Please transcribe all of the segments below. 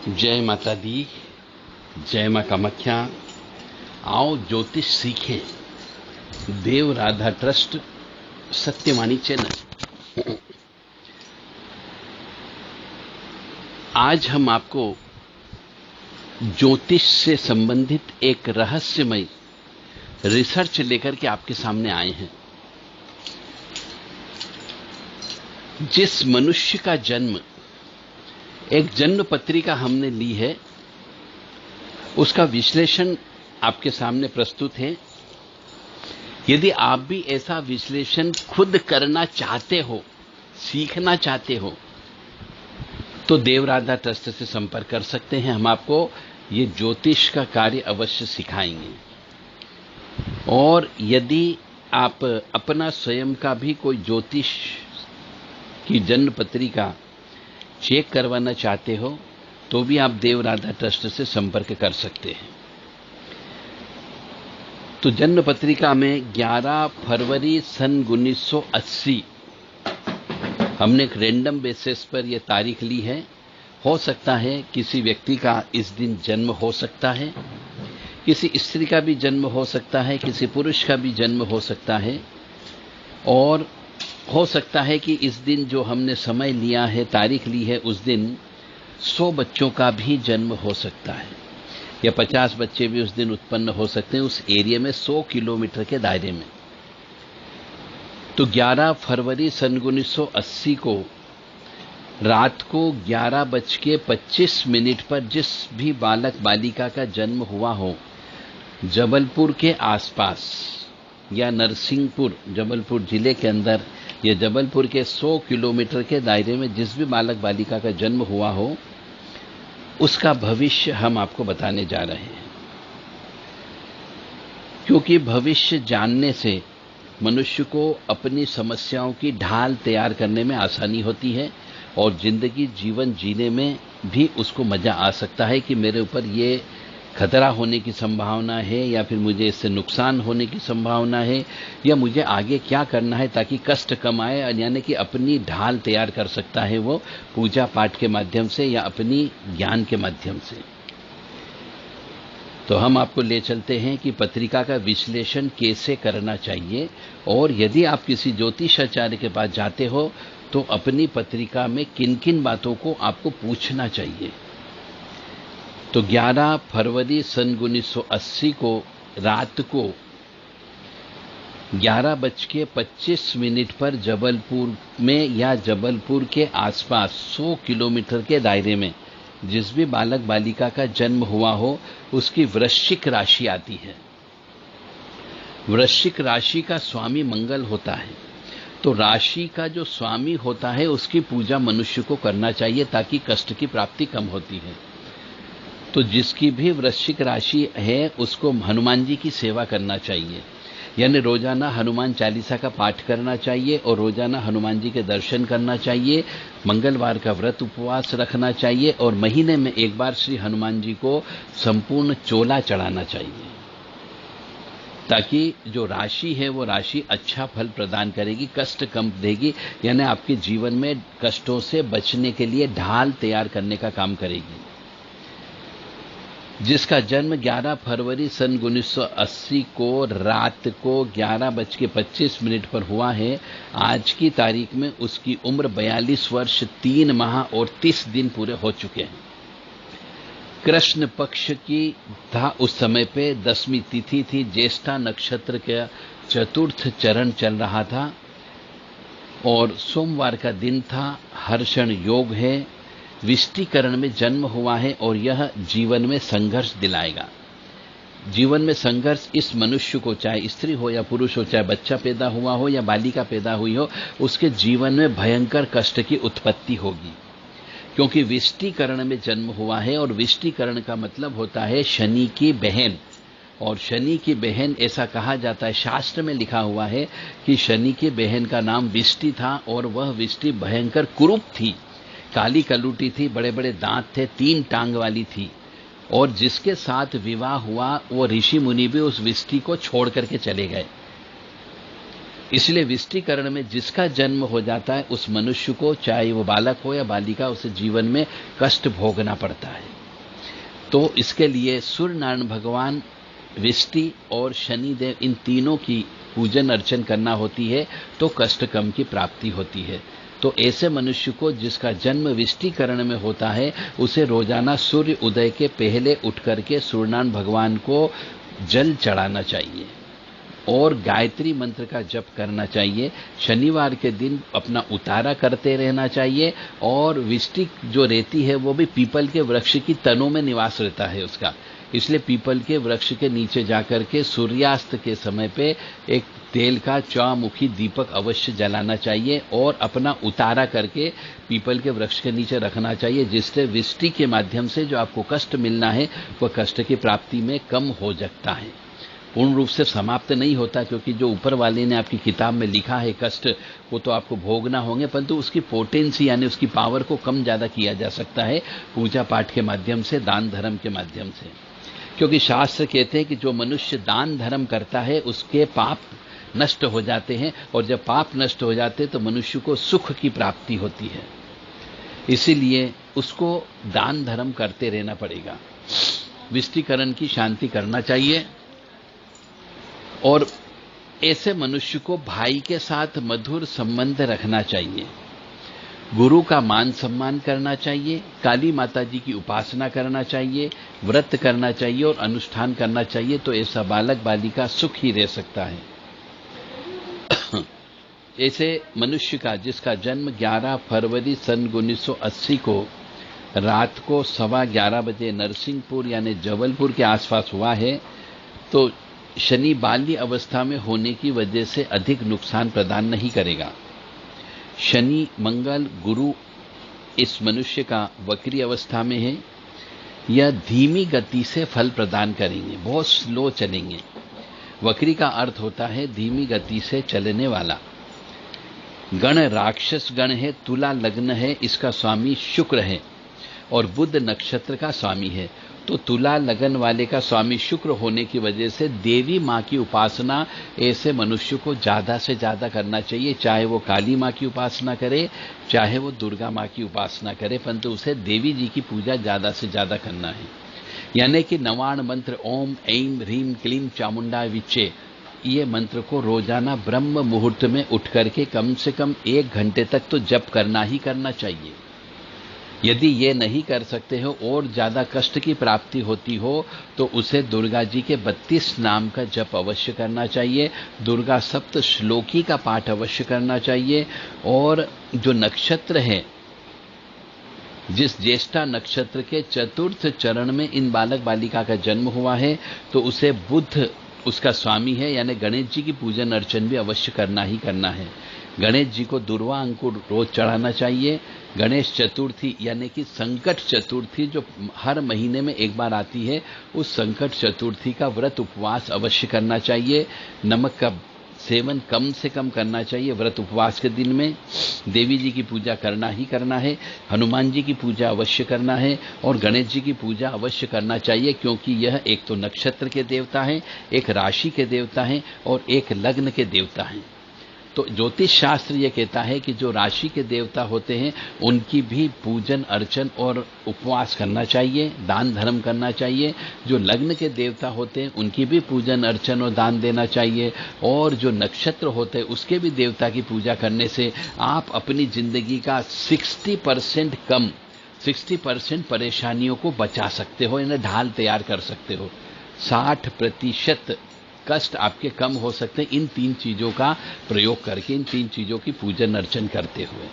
जय माता दी, जय मां कामाख्या। आओ ज्योतिष सीखें। देव राधा ट्रस्ट, सत्यवाणी चैनल। आज हम आपको ज्योतिष से संबंधित एक रहस्यमय रिसर्च लेकर के आपके सामने आए हैं। जिस मनुष्य का जन्म, एक जन्म पत्रिका हमने ली है, उसका विश्लेषण आपके सामने प्रस्तुत है। यदि आप भी ऐसा विश्लेषण खुद करना चाहते हो, सीखना चाहते हो, तो देवराधा ट्रस्ट से संपर्क कर सकते हैं। हम आपको ये ज्योतिष का कार्य अवश्य सिखाएंगे। और यदि आप अपना स्वयं का भी कोई ज्योतिष की जन्म पत्रिका चेक करवाना चाहते हो, तो भी आप देवराधा ट्रस्ट से संपर्क कर सकते हैं। तो जन्म पत्रिका में 11 फरवरी सन 1980 हमने एक रैंडम बेसिस पर यह तारीख ली है। हो सकता है किसी व्यक्ति का इस दिन जन्म हो सकता है, किसी स्त्री का भी जन्म हो सकता है, किसी पुरुष का भी जन्म हो सकता है, और हो सकता है कि इस दिन जो हमने समय लिया है, तारीख ली है, उस दिन 100 बच्चों का भी जन्म हो सकता है, या 50 बच्चे भी उस दिन उत्पन्न हो सकते हैं उस एरिया में, 100 किलोमीटर के दायरे में। तो 11 फरवरी सन 1980 को रात को 11:25 पर जिस भी बालक बालिका का जन्म हुआ हो, जबलपुर के आसपास या नरसिंहपुर, जबलपुर जिले के अंदर, या जबलपुर के 100 किलोमीटर के दायरे में जिस भी बालक बालिका का जन्म हुआ हो, उसका भविष्य हम आपको बताने जा रहे हैं। क्योंकि भविष्य जानने से मनुष्य को अपनी समस्याओं की ढाल तैयार करने में आसानी होती है, और जिंदगी जीवन जीने में भी उसको मजा आ सकता है कि मेरे ऊपर ये खतरा होने की संभावना है, या फिर मुझे इससे नुकसान होने की संभावना है, या मुझे आगे क्या करना है ताकि कष्ट कम आए, यानी कि अपनी ढाल तैयार कर सकता है वो पूजा पाठ के माध्यम से या अपनी ज्ञान के माध्यम से। तो हम आपको ले चलते हैं कि पत्रिका का विश्लेषण कैसे करना चाहिए, और यदि आप किसी ज्योतिषाचार्य के पास जाते हो तो अपनी पत्रिका में किन किन बातों को आपको पूछना चाहिए। तो 11 फरवरी सन 1980 को रात को 11:25 पर जबलपुर में या जबलपुर के आसपास 100 किलोमीटर के दायरे में जिस भी बालक बालिका का जन्म हुआ हो, उसकी वृश्चिक राशि आती है। वृश्चिक राशि का स्वामी मंगल होता है। तो राशि का जो स्वामी होता है उसकी पूजा मनुष्य को करना चाहिए, ताकि कष्ट की प्राप्ति कम होती है। तो जिसकी भी वृश्चिक राशि है उसको हनुमान जी की सेवा करना चाहिए, यानी रोजाना हनुमान चालीसा का पाठ करना चाहिए, और रोजाना हनुमान जी के दर्शन करना चाहिए। मंगलवार का व्रत उपवास रखना चाहिए, और महीने में एक बार श्री हनुमान जी को संपूर्ण चोला चढ़ाना चाहिए, ताकि जो राशि है वो राशि अच्छा फल प्रदान करेगी, कष्ट कम देगी, यानी आपके जीवन में कष्टों से बचने के लिए ढाल तैयार करने का काम करेगी। जिसका जन्म 11 फरवरी सन 1980 को रात को 11:25 पर हुआ है, आज की तारीख में उसकी उम्र 42 वर्ष 3 माह और 30 दिन पूरे हो चुके हैं। कृष्ण पक्ष की था उस समय पे, 10वीं तिथि थी, ज्येष्ठा नक्षत्र का चतुर्थ चरण चल रहा था, और सोमवार का दिन था। हर्षण योग है, विष्टिकरण में जन्म हुआ है, और यह जीवन में संघर्ष दिलाएगा। जीवन में संघर्ष इस मनुष्य को, चाहे स्त्री हो या पुरुष हो, चाहे बच्चा पैदा हुआ हो या बालिका पैदा हुई हो, उसके जीवन में भयंकर कष्ट की उत्पत्ति होगी। क्योंकि विष्टिकरण में जन्म हुआ है, और विष्टिकरण का मतलब होता है शनि की बहन। और शनि की बहन, ऐसा कहा जाता है, शास्त्र में लिखा हुआ है कि शनि की बहन का नाम विष्टि था, और वह विष्टि भयंकर कुरूप थी, काली कलूटी थी, बड़े बड़े दांत थे, 3 टांग वाली थी, और जिसके साथ विवाह हुआ वो ऋषि मुनि भी उस विष्टि को छोड़ करके चले गए। इसलिए विष्टिकरण में जिसका जन्म हो जाता है उस मनुष्य को, चाहे वो बालक हो या बालिका, उसे जीवन में कष्ट भोगना पड़ता है। तो इसके लिए सूर्य नारायण भगवान, विष्टि और शनिदेव, इन तीनों की पूजन अर्चन करना होती है, तो कष्टकम की प्राप्ति होती है। तो ऐसे मनुष्य को जिसका जन्म विष्टिकरण में होता है, उसे रोजाना सूर्य उदय के पहले उठ करके सूर्यनारायण भगवान को जल चढ़ाना चाहिए और गायत्री मंत्र का जप करना चाहिए। शनिवार के दिन अपना उतारा करते रहना चाहिए। और विष्टि जो रहती है वो भी पीपल के वृक्ष की तनों में निवास रहता है उसका, इसलिए पीपल के वृक्ष के नीचे जाकर के सूर्यास्त के समय पे एक तेल का चौमुखी दीपक अवश्य जलाना चाहिए और अपना उतारा करके पीपल के वृक्ष के नीचे रखना चाहिए, जिससे विष्टि के माध्यम से जो आपको कष्ट मिलना है वह कष्ट की प्राप्ति में कम हो सकता है। पूर्ण रूप से समाप्त नहीं होता, क्योंकि जो ऊपर वाले ने आपकी किताब में लिखा है कष्ट, वो तो आपको भोगना होंगे, परंतु उसकी पोटेंसी यानी उसकी पावर को कम ज्यादा किया जा सकता है पूजा पाठ के माध्यम से, दान धर्म के माध्यम से। क्योंकि शास्त्र कहते हैं कि जो मनुष्य दान धर्म करता है उसके पाप नष्ट हो जाते हैं, और जब पाप नष्ट हो जाते हैं तो मनुष्य को सुख की प्राप्ति होती है। इसीलिए उसको दान धर्म करते रहना पड़ेगा, विष्टिकरण की शांति करना चाहिए। और ऐसे मनुष्य को भाई के साथ मधुर संबंध रखना चाहिए, गुरु का मान सम्मान करना चाहिए, काली माता जी की उपासना करना चाहिए, व्रत करना चाहिए और अनुष्ठान करना चाहिए। तो ऐसा बालक बालिका सुख ही रह सकता है। ऐसे मनुष्य का जिसका जन्म 11 फरवरी सन 1980 को रात को 11:15 बजे नरसिंहपुर यानी जबलपुर के आसपास हुआ है, तो शनि बाल्य अवस्था में होने की वजह से अधिक नुकसान प्रदान नहीं करेगा। शनि, मंगल, गुरु इस मनुष्य का वक्री अवस्था में है। यह धीमी गति से फल प्रदान करेंगे, बहुत स्लो चलेंगे। वक्री का अर्थ होता है धीमी गति से चलने वाला। गण राक्षस गण है, तुला लग्न है, इसका स्वामी शुक्र है और बुध नक्षत्र का स्वामी है। तो तुला लगन वाले का स्वामी शुक्र होने की वजह से देवी माँ की उपासना ऐसे मनुष्य को ज्यादा से ज्यादा करना चाहिए, चाहे वो काली माँ की उपासना करे, चाहे वो दुर्गा माँ की उपासना करे, परंतु उसे देवी जी की पूजा ज्यादा से ज्यादा करना है। यानी कि नवाण मंत्र ओम ऐं ह्रीं क्लीं चामुंडा विच्चे, ये मंत्र को रोजाना ब्रह्म मुहूर्त में उठ करके कम से कम 1 घंटे तक तो जप करना ही करना चाहिए। यदि ये नहीं कर सकते हो और ज्यादा कष्ट की प्राप्ति होती हो तो उसे दुर्गा जी के 32 नाम का जप अवश्य करना चाहिए, दुर्गा सप्त श्लोकी का पाठ अवश्य करना चाहिए। और जो नक्षत्र है, जिस ज्येष्ठा नक्षत्र के चतुर्थ चरण में इन बालक बालिका का जन्म हुआ है, तो उसे बुध उसका स्वामी है, यानी गणेश जी की पूजन अर्चन भी अवश्य करना ही करना है। गणेश जी को दुर्वा अंकुर रोज चढ़ाना चाहिए। गणेश चतुर्थी यानी कि संकट चतुर्थी जो हर महीने में एक बार आती है, उस संकट चतुर्थी का व्रत उपवास अवश्य करना चाहिए। नमक का सेवन कम से कम करना चाहिए व्रत उपवास के दिन में। देवी जी की पूजा करना ही करना है, हनुमान जी की पूजा अवश्य करना है और गणेश जी की पूजा अवश्य करना चाहिए, क्योंकि यह एक तो नक्षत्र के देवता हैं, एक राशि के देवता हैं और एक लग्न के देवता हैं। तो ज्योतिष शास्त्र ये कहता है कि जो राशि के देवता होते हैं उनकी भी पूजन अर्चन और उपवास करना चाहिए, दान धर्म करना चाहिए। जो लग्न के देवता होते हैं उनकी भी पूजन अर्चन और दान देना चाहिए। और जो नक्षत्र होते हैं उसके भी देवता की पूजा करने से आप अपनी जिंदगी का 60% परेशानियों को बचा सकते हो, इन्हें ढाल तैयार कर सकते हो। 60% कष्ट आपके कम हो सकते हैं इन 3 चीजों का प्रयोग करके, इन 3 चीजों की पूजन अर्चन करते हुए।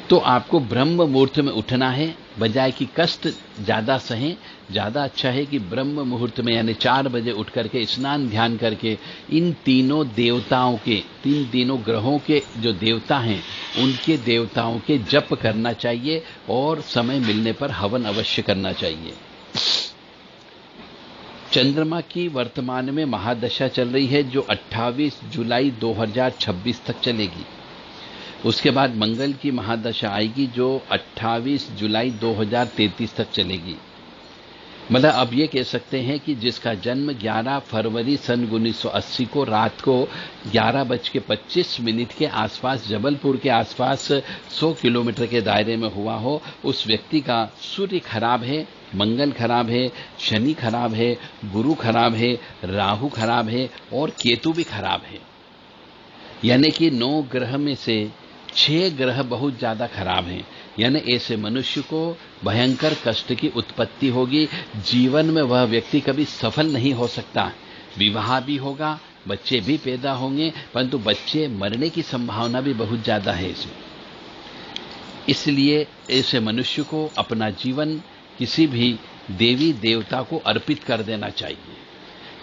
तो आपको ब्रह्म मुहूर्त में उठना है, बजाय कि कष्ट ज्यादा सहें। ज्यादा अच्छा है कि ब्रह्म मुहूर्त में यानी 4 बजे उठ करके स्नान ध्यान करके इन तीनों देवताओं के, 3 ग्रहों के जो देवता हैं उनके देवताओं के जप करना चाहिए और समय मिलने पर हवन अवश्य करना चाहिए। चंद्रमा की वर्तमान में महादशा चल रही है जो 28 जुलाई 2026 तक चलेगी। उसके बाद मंगल की महादशा आएगी जो 28 जुलाई 2033 तक चलेगी। मतलब अब ये कह सकते हैं कि जिसका जन्म 11 फरवरी सन 1980 को रात को 11:25 के आसपास जबलपुर के आसपास 100 किलोमीटर के दायरे में हुआ हो, उस व्यक्ति का सूर्य खराब है, मंगल खराब है, शनि खराब है, गुरु खराब है, राहु खराब है और केतु भी खराब है। यानी कि 9 ग्रह में से 6 ग्रह बहुत ज्यादा खराब हैं। यानी ऐसे मनुष्य को भयंकर कष्ट की उत्पत्ति होगी। जीवन में वह व्यक्ति कभी सफल नहीं हो सकता। विवाह भी होगा, बच्चे भी पैदा होंगे, परंतु बच्चे मरने की संभावना भी बहुत ज्यादा है इसमें। इसलिए ऐसे मनुष्य को अपना जीवन किसी भी देवी देवता को अर्पित कर देना चाहिए।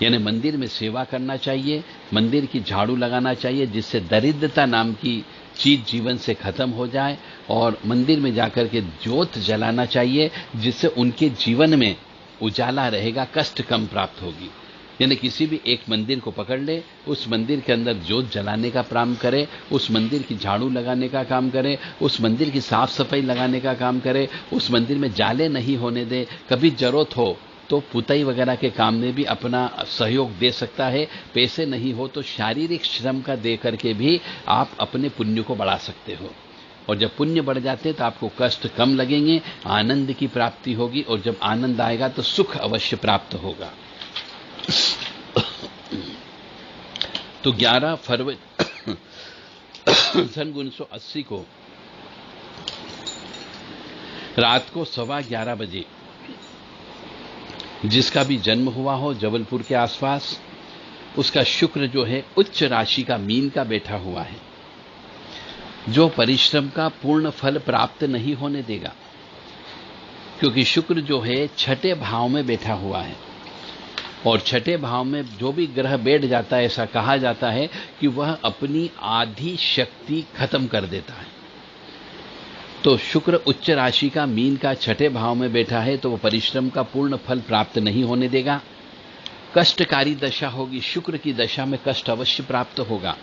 यानी मंदिर में सेवा करना चाहिए, मंदिर की झाड़ू लगाना चाहिए, जिससे दरिद्रता नाम की चीज जीवन से खत्म हो जाए, और मंदिर में जाकर के ज्योत जलाना चाहिए, जिससे उनके जीवन में उजाला रहेगा, कष्ट कम प्राप्त होगी। यानी किसी भी एक मंदिर को पकड़ ले, उस मंदिर के अंदर ज्योत जलाने का काम करे, उस मंदिर की झाड़ू लगाने का काम करे, उस मंदिर की साफ सफाई लगाने का काम करे, उस मंदिर में जाले नहीं होने दे। कभी जरूरत हो तो पुताई वगैरह के काम में भी अपना सहयोग दे सकता है। पैसे नहीं हो तो शारीरिक श्रम का दे करके भी आप अपने पुण्य को बढ़ा सकते हो। और जब पुण्य बढ़ जाते तो आपको कष्ट कम लगेंगे, आनंद की प्राप्ति होगी, और जब आनंद आएगा तो सुख अवश्य प्राप्त होगा। तो 11 फरवरी सन 1980 को रात को 11:15 बजे जिसका भी जन्म हुआ हो जबलपुर के आसपास, उसका शुक्र जो है उच्च राशि का मीन का बैठा हुआ है, जो परिश्रम का पूर्ण फल प्राप्त नहीं होने देगा। क्योंकि शुक्र जो है 6ठे भाव में बैठा हुआ है, और 6ठे भाव में जो भी ग्रह बैठ जाता है, ऐसा कहा जाता है कि वह अपनी आधी शक्ति खत्म कर देता है। तो शुक्र उच्च राशि का मीन का 6ठे भाव में बैठा है, तो वह परिश्रम का पूर्ण फल प्राप्त नहीं होने देगा। कष्टकारी दशा होगी, शुक्र की दशा में कष्ट अवश्य प्राप्त होगा।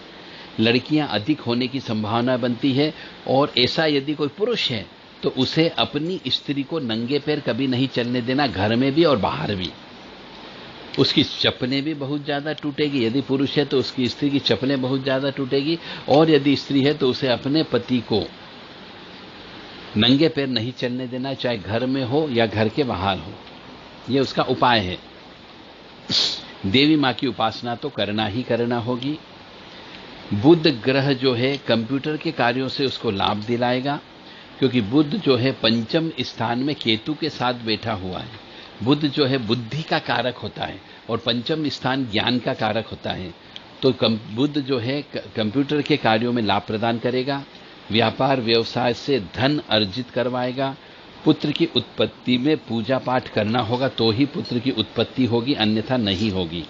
लड़कियां अधिक होने की संभावना बनती है, और ऐसा यदि कोई पुरुष है तो उसे अपनी स्त्री को नंगे पैर कभी नहीं चलने देना, घर में भी और बाहर भी। उसकी चप्पलें भी बहुत ज्यादा टूटेगी। यदि पुरुष है तो उसकी स्त्री की चप्पलें बहुत ज्यादा टूटेगी, और यदि स्त्री है तो उसे अपने पति को नंगे पैर नहीं चलने देना, चाहे घर में हो या घर के बाहर हो। यह उसका उपाय है। देवी मां की उपासना तो करना ही करना होगी। बुध ग्रह जो है कंप्यूटर के कार्यों से उसको लाभ दिलाएगा, क्योंकि बुध जो है पंचम स्थान में केतु के साथ बैठा हुआ है। बुध जो है बुद्धि का कारक होता है, और पंचम स्थान ज्ञान का कारक होता है। तो बुध जो है कंप्यूटर के कार्यों में लाभ प्रदान करेगा, व्यापार व्यवसाय से धन अर्जित करवाएगा। पुत्र की उत्पत्ति में पूजा पाठ करना होगा तो ही पुत्र की उत्पत्ति होगी, अन्यथा नहीं होगी।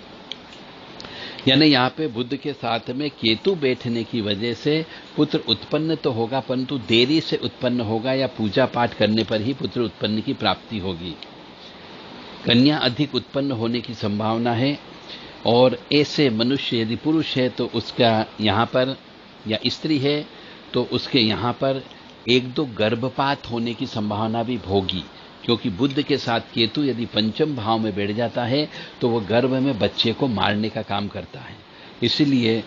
यानी यहाँ पे बुध के साथ में केतु बैठने की वजह से पुत्र उत्पन्न तो होगा, परंतु देरी से उत्पन्न होगा, या पूजा पाठ करने पर ही पुत्र उत्पन्न की प्राप्ति होगी। कन्या अधिक उत्पन्न होने की संभावना है, और ऐसे मनुष्य यदि पुरुष है तो उसका यहाँ पर, या स्त्री है तो उसके यहाँ पर 1-2 गर्भपात होने की संभावना भी होगी। क्योंकि बुध के साथ केतु यदि पंचम भाव में बैठ जाता है तो वह गर्भ में बच्चे को मारने का काम करता है। इसलिए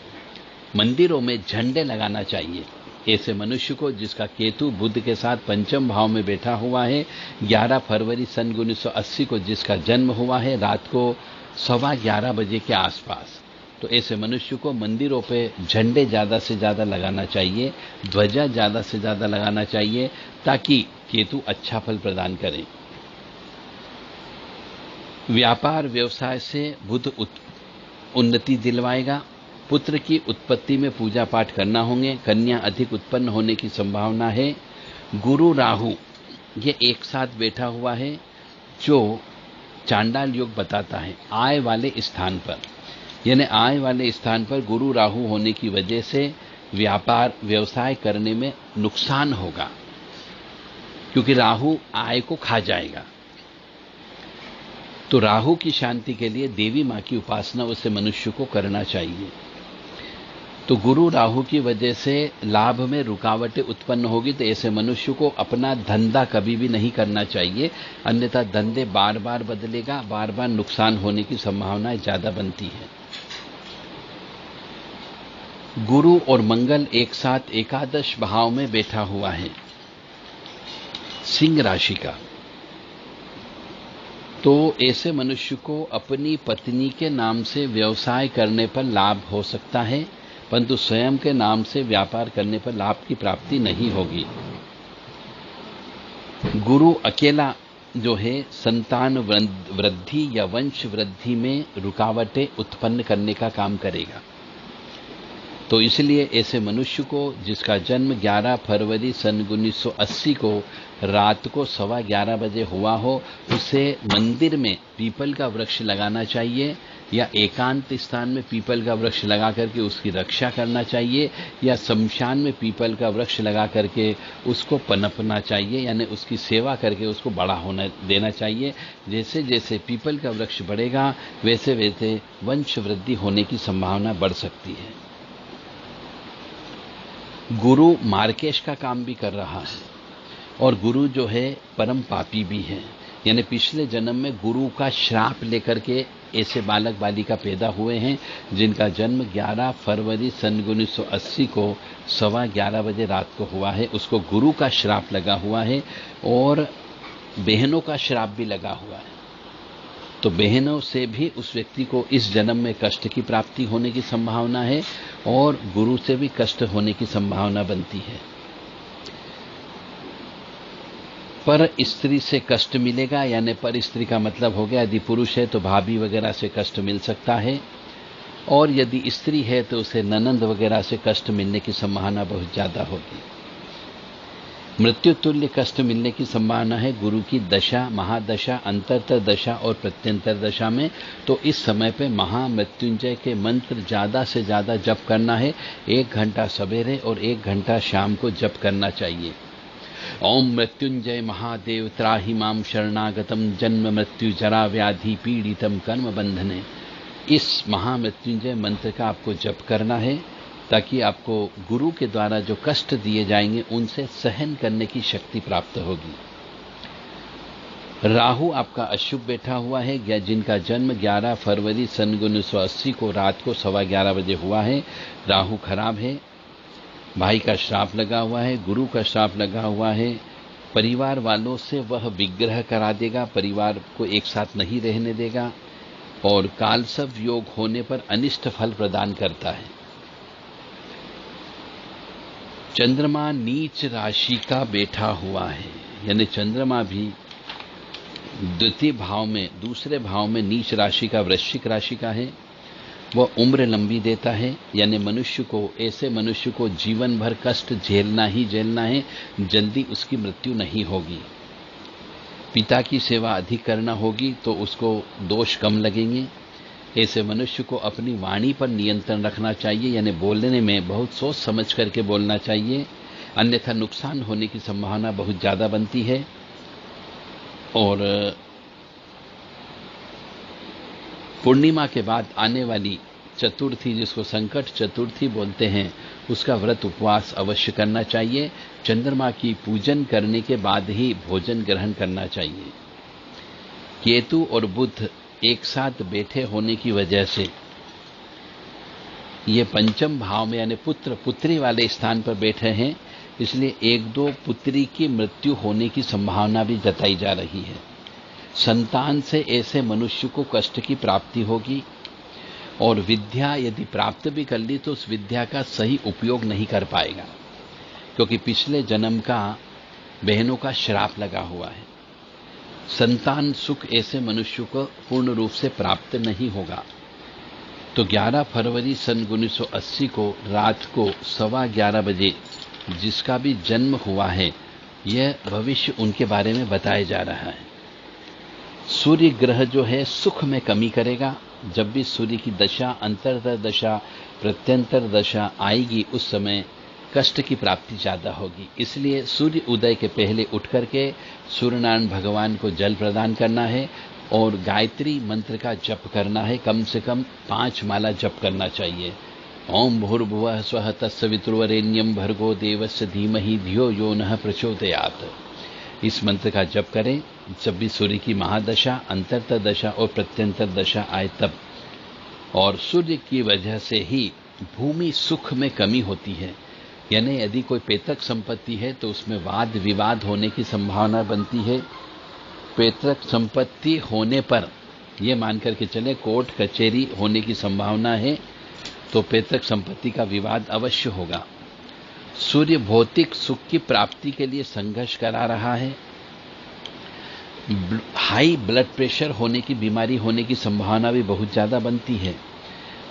मंदिरों में झंडे लगाना चाहिए ऐसे मनुष्य को जिसका केतु बुध के साथ पंचम भाव में बैठा हुआ है। 11 फरवरी सन 1980 को जिसका जन्म हुआ है रात को 11:15 बजे के आसपास, तो ऐसे मनुष्य को मंदिरों पे झंडे ज्यादा से ज्यादा लगाना चाहिए, ध्वजा ज्यादा से ज्यादा लगाना चाहिए, ताकि केतु अच्छा फल प्रदान करे। व्यापार व्यवसाय से बुध उन्नति दिलवाएगा। पुत्र की उत्पत्ति में पूजा पाठ करना होंगे। कन्या अधिक उत्पन्न होने की संभावना है। गुरु राहु ये एक साथ बैठा हुआ है, जो चांडाल योग बताता है आय वाले स्थान पर। यानी आय वाले स्थान पर गुरु राहु होने की वजह से व्यापार व्यवसाय करने में नुकसान होगा, क्योंकि राहु आय को खा जाएगा। तो राहु की शांति के लिए देवी मां की उपासना उसे मनुष्य को करना चाहिए। तो गुरु राहु की वजह से लाभ में रुकावटें उत्पन्न होगी, तो ऐसे मनुष्य को अपना धंधा कभी भी नहीं करना चाहिए, अन्यथा धंधे बार बार बदलेगा, बार बार नुकसान होने की संभावना ज्यादा बनती है। गुरु और मंगल एक साथ एकादश भाव में बैठा हुआ है सिंह राशि का। तो ऐसे मनुष्य को अपनी पत्नी के नाम से व्यवसाय करने पर लाभ हो सकता है, परंतु स्वयं के नाम से व्यापार करने पर लाभ की प्राप्ति नहीं होगी। गुरु अकेला जो है संतान वृद्धि या वंश वृद्धि में रुकावटें उत्पन्न करने का काम करेगा। तो इसलिए ऐसे मनुष्य को जिसका जन्म 11 फरवरी सन 1980 को रात को 11:15 बजे हुआ हो, उसे मंदिर में पीपल का वृक्ष लगाना चाहिए या एकांत स्थान में पीपल का वृक्ष लगा करके उसकी रक्षा करना चाहिए, या शमशान में पीपल का वृक्ष लगा करके उसको पनपना चाहिए, यानी उसकी सेवा करके उसको बड़ा होने देना चाहिए। जैसे जैसे पीपल का वृक्ष बढ़ेगा वैसे वैसे वंश वृद्धि होने की संभावना बढ़ सकती है। गुरु मार्केश का काम भी कर रहा है और गुरु जो है परम पापी भी है, यानी पिछले जन्म में गुरु का श्राप लेकर के ऐसे बालक बालिका पैदा हुए हैं जिनका जन्म 11 फरवरी सन 1980 को 11:15 बजे रात को हुआ है। उसको गुरु का श्राप लगा हुआ है और बहनों का श्राप भी लगा हुआ है। तो बहनों से भी उस व्यक्ति को इस जन्म में कष्ट की प्राप्ति होने की संभावना है और गुरु से भी कष्ट होने की संभावना बनती है। पर स्त्री से कष्ट मिलेगा, यानी पर स्त्री का मतलब हो गया यदि पुरुष है तो भाभी वगैरह से कष्ट मिल सकता है, और यदि स्त्री है तो उसे ननंद वगैरह से कष्ट मिलने की संभावना बहुत ज्यादा होगी। मृत्यु तुल्य कष्ट मिलने की संभावना है गुरु की दशा, महादशा, अंतरतर दशा और प्रत्यंतर दशा में। तो इस समय पे महामृत्युंजय के मंत्र ज्यादा से ज्यादा जप करना है। 1 घंटा सवेरे और 1 घंटा शाम को जप करना चाहिए। ओम मृत्युंजय महादेव त्राहि माम शरणागतम जन्म मृत्यु जरा व्याधि पीड़ितम कर्म बंधने। इस महामृत्युंजय मंत्र का आपको जप करना है ताकि आपको गुरु के द्वारा जो कष्ट दिए जाएंगे उनसे सहन करने की शक्ति प्राप्त होगी। राहु आपका अशुभ बैठा हुआ है, या जिनका जन्म 11 फरवरी सन 1980 को रात को 11:15 बजे हुआ है। राहु खराब है, भाई का श्राप लगा हुआ है, गुरु का श्राप लगा हुआ है। परिवार वालों से वह विग्रह करा देगा, परिवार को एक साथ नहीं रहने देगा, और कालसर्प योग होने पर अनिष्ट फल प्रदान करता है। चंद्रमा नीच राशि का बैठा हुआ है, यानी चंद्रमा भी द्वितीय भाव में, दूसरे भाव में नीच राशि का वृश्चिक राशि का है। वह उम्र लंबी देता है, यानी मनुष्य को, ऐसे मनुष्य को जीवन भर कष्ट झेलना ही झेलना है, जल्दी उसकी मृत्यु नहीं होगी। पिता की सेवा अधिक करना होगी तो उसको दोष कम लगेंगे। ऐसे मनुष्य को अपनी वाणी पर नियंत्रण रखना चाहिए, यानी बोलने में बहुत सोच समझ करके बोलना चाहिए, अन्यथा नुकसान होने की संभावना बहुत ज्यादा बनती है। और पूर्णिमा के बाद आने वाली चतुर्थी, जिसको संकट चतुर्थी बोलते हैं, उसका व्रत उपवास अवश्य करना चाहिए। चंद्रमा की पूजन करने के बाद ही भोजन ग्रहण करना चाहिए। केतु और बुध एक साथ बैठे होने की वजह से ये पंचम भाव में, यानी पुत्र पुत्री वाले स्थान पर बैठे हैं, इसलिए 1-2 पुत्री की मृत्यु होने की संभावना भी जताई जा रही है। संतान से ऐसे मनुष्य को कष्ट की प्राप्ति होगी, और विद्या यदि प्राप्त भी कर ली तो उस विद्या का सही उपयोग नहीं कर पाएगा, क्योंकि पिछले जन्म का बहनों का श्राप लगा हुआ है। संतान सुख ऐसे मनुष्य को पूर्ण रूप से प्राप्त नहीं होगा। तो 11 फरवरी सन 1980 को रात को 11:15 बजे जिसका भी जन्म हुआ है, यह भविष्य उनके बारे में बताया जा रहा है। सूर्य ग्रह जो है सुख में कमी करेगा। जब भी सूर्य की दशा, अंतरतर दशा, प्रत्यंतर दशा आएगी, उस समय कष्ट की प्राप्ति ज्यादा होगी। इसलिए सूर्य उदय के पहले उठ करके सूर्यनारायण भगवान को जल प्रदान करना है और गायत्री मंत्र का जप करना है। कम से कम 5 माला जप करना चाहिए। ओम भूर्भुवः स्वः तत्सवितुर्वरेण्यं भर्गो देवस्य धीमहि धियो यो नः प्रचोदयात्। इस मंत्र का जप करें जब भी सूर्य की महादशा, अंतरतर दशा और प्रत्यंतर दशा आए तब। और सूर्य की वजह से ही भूमि सुख में कमी होती है, यानी यदि कोई पैतृक संपत्ति है तो उसमें वाद विवाद होने की संभावना बनती है। पैतृक संपत्ति होने पर, ये मान करके चले कोर्ट कचहरी होने की संभावना है, तो पैतृक संपत्ति का विवाद अवश्य होगा। सूर्य भौतिक सुख की प्राप्ति के लिए संघर्ष करा रहा है। हाई ब्लड प्रेशर होने की बीमारी होने की संभावना भी बहुत ज्यादा बनती है।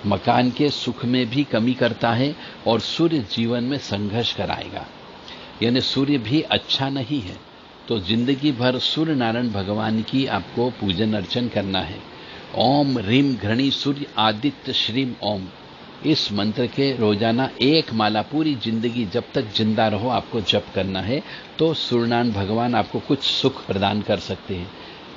मकान के सुख में भी कमी करता है और सूर्य जीवन में संघर्ष कराएगा, यानी सूर्य भी अच्छा नहीं है। तो जिंदगी भर सूर्य नारायण भगवान की आपको पूजन अर्चन करना है। ओम ह्रीम घृणी सूर्य आदित्य श्रीम ओम, इस मंत्र के रोजाना एक माला पूरी जिंदगी जब तक जिंदा रहो आपको जप करना है, तो सूर्यनारायण भगवान आपको कुछ सुख प्रदान कर सकते हैं।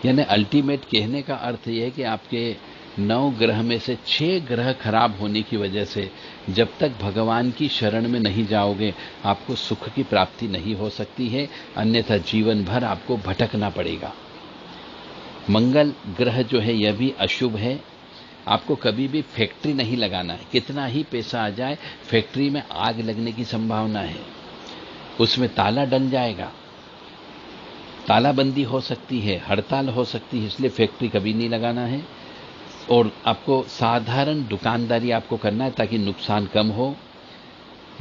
यानी अल्टीमेट कहने का अर्थ यह है कि आपके 9 ग्रह में से 6 ग्रह खराब होने की वजह से जब तक भगवान की शरण में नहीं जाओगे आपको सुख की प्राप्ति नहीं हो सकती है, अन्यथा जीवन भर आपको भटकना पड़ेगा। मंगल ग्रह जो है यह भी अशुभ है। आपको कभी भी फैक्ट्री नहीं लगाना है। कितना ही पैसा आ जाए, फैक्ट्री में आग लगने की संभावना है, उसमें ताला डल जाएगा, तालाबंदी हो सकती है, हड़ताल हो सकती है, इसलिए फैक्ट्री कभी नहीं लगाना है। और आपको साधारण दुकानदारी आपको करना है ताकि नुकसान कम हो।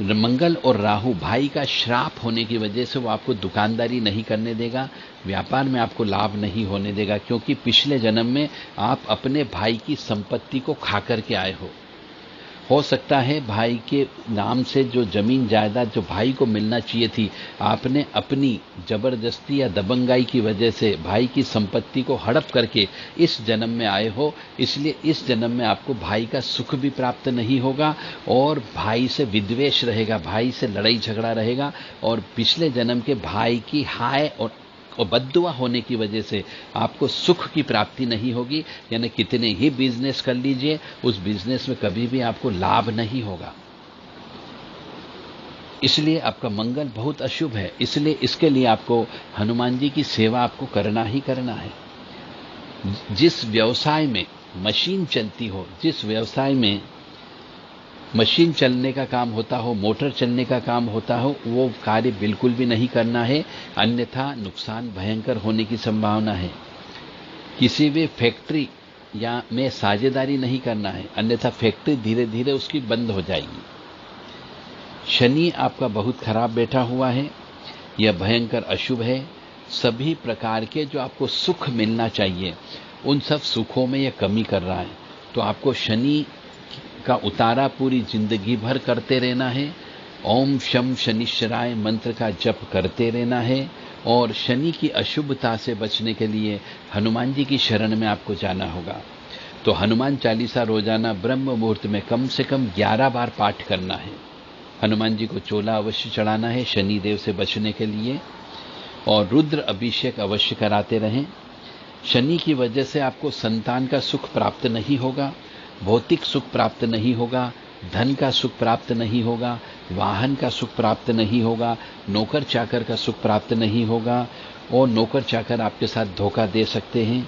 मंगल और राहु भाई का श्राप होने की वजह से वो आपको दुकानदारी नहीं करने देगा, व्यापार में आपको लाभ नहीं होने देगा, क्योंकि पिछले जन्म में आप अपने भाई की संपत्ति को खा करके आए हो सकता है भाई के नाम से जो जमीन जायदाद जो भाई को मिलना चाहिए थी, आपने अपनी जबरदस्ती या दबंगाई की वजह से भाई की संपत्ति को हड़प करके इस जन्म में आए हो। इसलिए इस जन्म में आपको भाई का सुख भी प्राप्त नहीं होगा और भाई से विद्वेष रहेगा, भाई से लड़ाई झगड़ा रहेगा, और पिछले जन्म के भाई की हाय और बद्दुआ होने की वजह से आपको सुख की प्राप्ति नहीं होगी। यानी कितने ही बिजनेस कर लीजिए, उस बिजनेस में कभी भी आपको लाभ नहीं होगा। इसलिए आपका मंगल बहुत अशुभ है। इसलिए इसके लिए आपको हनुमान जी की सेवा आपको करना ही करना है। जिस व्यवसाय में मशीन चलती हो, जिस व्यवसाय में मशीन चलने का काम होता हो, मोटर चलने का काम होता हो, वो कार्य बिल्कुल भी नहीं करना है, अन्यथा नुकसान भयंकर होने की संभावना है। किसी भी फैक्ट्री या में साझेदारी नहीं करना है, अन्यथा फैक्ट्री धीरे धीरे उसकी बंद हो जाएगी। शनि आपका बहुत खराब बैठा हुआ है, यह भयंकर अशुभ है। सभी प्रकार के जो आपको सुख मिलना चाहिए उन सब सुखों में यह कमी कर रहा है। तो आपको शनि का उतारा पूरी जिंदगी भर करते रहना है। ओम शम शनिश्चराय मंत्र का जप करते रहना है और शनि की अशुभता से बचने के लिए हनुमान जी की शरण में आपको जाना होगा। तो हनुमान चालीसा रोजाना ब्रह्म मुहूर्त में कम से कम 11 बार पाठ करना है। हनुमान जी को चोला अवश्य चढ़ाना है शनि देव से बचने के लिए, और रुद्र अभिषेक अवश्य कराते रहें। शनि की वजह से आपको संतान का सुख प्राप्त नहीं होगा, भौतिक सुख प्राप्त नहीं होगा, धन का सुख प्राप्त नहीं होगा, वाहन का सुख प्राप्त नहीं होगा, नौकर चाकर का सुख प्राप्त नहीं होगा, और नौकर चाकर आपके साथ धोखा दे सकते हैं।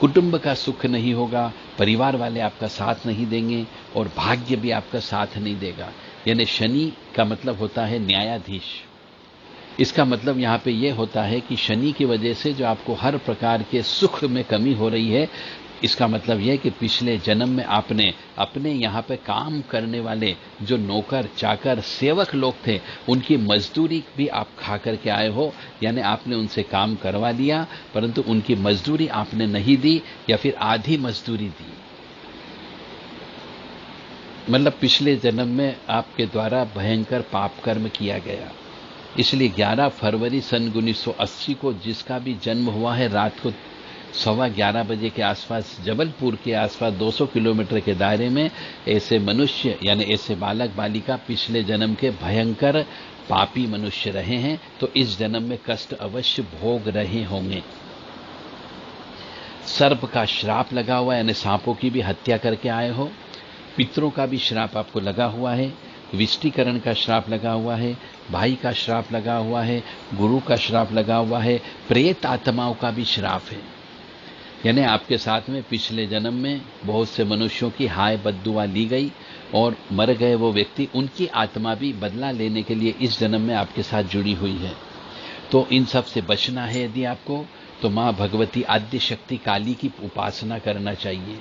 कुटुंब का सुख नहीं होगा, परिवार वाले आपका साथ नहीं देंगे, और भाग्य भी आपका साथ नहीं देगा। यानी शनि का मतलब होता है न्यायाधीश। इसका मतलब यहाँ पे ये होता है कि शनि की वजह से जो आपको हर प्रकार के सुख में कमी हो रही है, इसका मतलब यह कि पिछले जन्म में आपने अपने यहाँ पे काम करने वाले जो नौकर चाकर सेवक लोग थे उनकी मजदूरी भी आप खा करके आए हो। यानी आपने उनसे काम करवा लिया परंतु उनकी मजदूरी आपने नहीं दी या फिर आधी मजदूरी दी। मतलब पिछले जन्म में आपके द्वारा भयंकर पाप कर्म किया गया। इसलिए 11 फरवरी सन 1980 को जिसका भी जन्म हुआ है रात को 11:15 बजे के आसपास जबलपुर के आसपास 200 किलोमीटर के दायरे में ऐसे मनुष्य यानी ऐसे बालक बालिका पिछले जन्म के भयंकर पापी मनुष्य रहे हैं, तो इस जन्म में कष्ट अवश्य भोग रहे होंगे। सर्प का श्राप लगा हुआ है, यानी सांपों की भी हत्या करके आए हो। पितरों का भी श्राप आपको लगा हुआ है, विष्टिकरण का श्राप लगा हुआ है, भाई का श्राप लगा हुआ है, गुरु का श्राप लगा हुआ है, प्रेत आत्माओं का भी श्राप है। यानी आपके साथ में पिछले जन्म में बहुत से मनुष्यों की हाय बद्दुआ ली गई और मर गए वो व्यक्ति, उनकी आत्मा भी बदला लेने के लिए इस जन्म में आपके साथ जुड़ी हुई है। तो इन सब से बचना है यदि आपको, तो मां भगवती आद्य शक्ति काली की उपासना करना चाहिए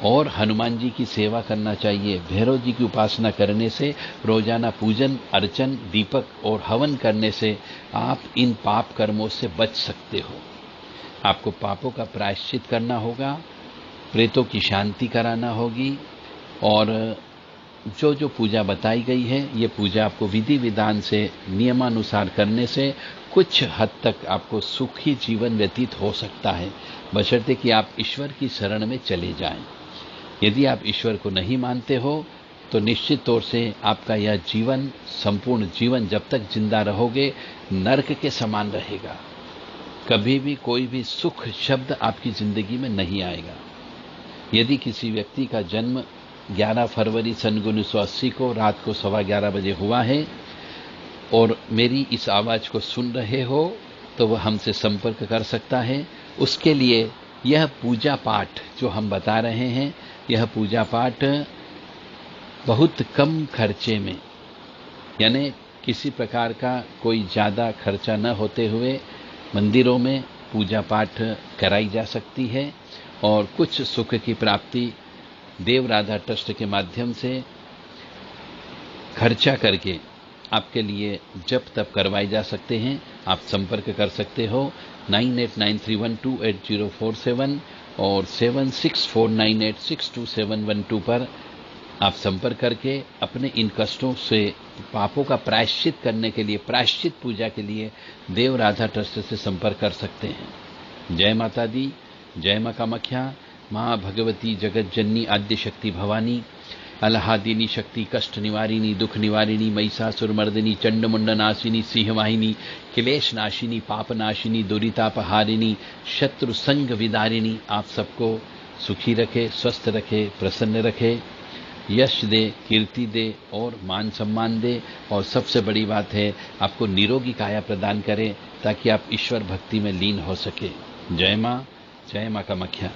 और हनुमान जी की सेवा करना चाहिए। भैरव जी की उपासना करने से, रोजाना पूजन अर्चन दीपक और हवन करने से आप इन पाप कर्मों से बच सकते हो। आपको पापों का प्रायश्चित करना होगा, प्रेतों की शांति कराना होगी और जो जो पूजा बताई गई है, ये पूजा आपको विधि विधान से नियमानुसार करने से कुछ हद तक आपको सुखी जीवन व्यतीत हो सकता है, बशर्ते कि आप ईश्वर की शरण में चले जाएं। यदि आप ईश्वर को नहीं मानते हो तो निश्चित तौर से आपका यह जीवन, संपूर्ण जीवन जब तक जिंदा रहोगे, नरक के समान रहेगा। कभी भी कोई भी सुख शब्द आपकी जिंदगी में नहीं आएगा। यदि किसी व्यक्ति का जन्म 11 फरवरी सन 1980 को रात को 11:15 बजे हुआ है और मेरी इस आवाज को सुन रहे हो, तो वह हमसे संपर्क कर सकता है। उसके लिए यह पूजा पाठ जो हम बता रहे हैं, यह पूजा पाठ बहुत कम खर्चे में, यानी किसी प्रकार का कोई ज्यादा खर्चा न होते हुए मंदिरों में पूजा पाठ कराई जा सकती है और कुछ सुख की प्राप्ति देव राधा ट्रस्ट के माध्यम से खर्चा करके आपके लिए जप तप करवाए जा सकते हैं। आप संपर्क कर सकते हो 9893128047 और 7649862712 पर आप संपर्क करके अपने इन कष्टों से, पापों का प्रायश्चित करने के लिए, प्रायश्चित पूजा के लिए देव राधा ट्रस्ट से संपर्क कर सकते हैं। जय माता दी, जय मां कामाख्या। मां भगवती जगत जननी आद्य शक्ति भवानी, अलहादिनी शक्ति, कष्ट निवारिणी, दुख निवारिणी, महिषासुरमर्दिनी, चंडमुंड नाशिनी, सिंहवाहिनी, क्लेश नाशिनी, पाप नाशिनी, दुरितापहारिणी, शत्रु संग विदारिणी आप सबको सुखी रखे, स्वस्थ रखे, प्रसन्न रखे, यश दे, कीर्ति दे और मान सम्मान दे और सबसे बड़ी बात है आपको निरोगी काया प्रदान करे ताकि आप ईश्वर भक्ति में लीन हो सके। जय मां कामाख्या।